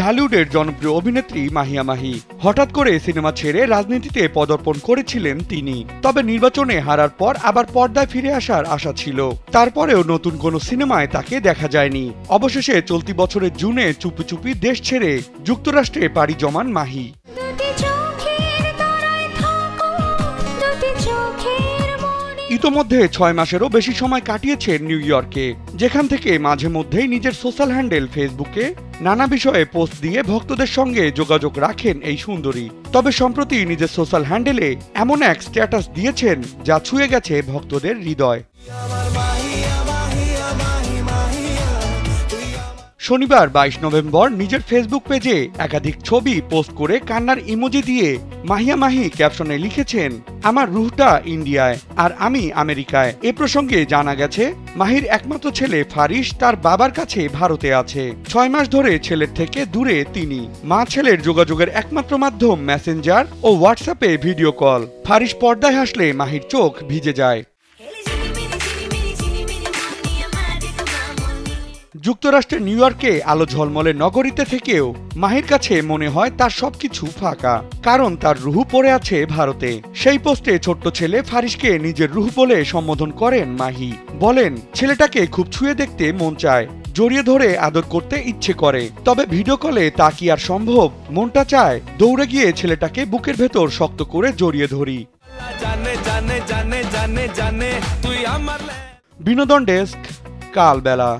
ঢালিউডের জনপ্রিয় অভিনেত্রী মাহিয়া মাহি। হঠাৎ করে সিনেমা ছেড়ে রাজনীতিতে পদার্পণ করেছিলেন তিনি। তবে নির্বাচনে হারার পর আবার পর্দায় ফিরে আসার আশা ছিল। তারপরেও নতুন কোনো সিনেমায় তাকে দেখা যায়নি। অবশেষে চলতি বছরের জুনে চুপি চুপি দেশ ছেড়ে যুক্তরাষ্ট্রে পাড়ি জমান মাহি। ইতোমধ্যে 6 মাসেরও বেশি সময় কাটিয়েছেন নিউ ইয়র্কে, যেখান থেকে মাঝে মধ্যেই নিজের সোশ্যাল হ্যান্ডেল ফেসবুকে নানা বিষয়ে পোস্ট দিয়ে ভক্তদের সঙ্গে যোগাযোগ রাখেন এই সুন্দরী। তবে সম্প্রতি নিজের সোশ্যাল হ্যান্ডেলে এমন এক স্ট্যাটাস দিয়েছেন যা ছুঁয়ে গেছে ভক্তদের হৃদয়। শনিবার 22 নভেম্বর নিজের ফেসবুক পেজে একাধিক ছবি পোস্ট করে কান্নার ইমোজি দিয়ে মাহিয়া মাহি ক্যাপশনে লিখেছেন, আমার রুহটা ইন্ডিয়ায় আর আমি আমেরিকায়। এ প্রসঙ্গে জানা গেছে, মাহির একমাত্র ছেলে ফারিস তার বাবার কাছে ভারতে আছে। 6 মাস ধরে ছেলের থেকে দূরে তিনি। মা ছেলের যোগাযোগের একমাত্র মাধ্যম মেসেঞ্জার ও হোয়াটসঅ্যাপে ভিডিও কল। ফারিস পর্দায় হাসলে মাহির চোখ ভিজে যায়। যুক্তরাষ্ট্রের নিউ ইয়র্কে আলো ঝলমলে নগরীতে থেকেও মাহির কাছে মনে হয় তার সবকিছু ফাঁকা, কারণ তার রুহ পড়ে আছে ভারতে। সেই পোস্টে ছোট্ট ছেলে ফারিসকে নিজের রুহ বলে সম্বোধন করেন মাহি। বলেন, ছেলেটাকে খুব ছুঁয়ে দেখতে মন চায়, জড়িয়ে ধরে আদর করতে ইচ্ছে করে। তবে ভিডিও কলে তা কি আর সম্ভব? মনটা চায় দৌড়ে গিয়ে ছেলেটাকে বুকের ভেতর শক্ত করে জড়িয়ে ধরি। বিনোদন ডেস্ক, কালবেলা।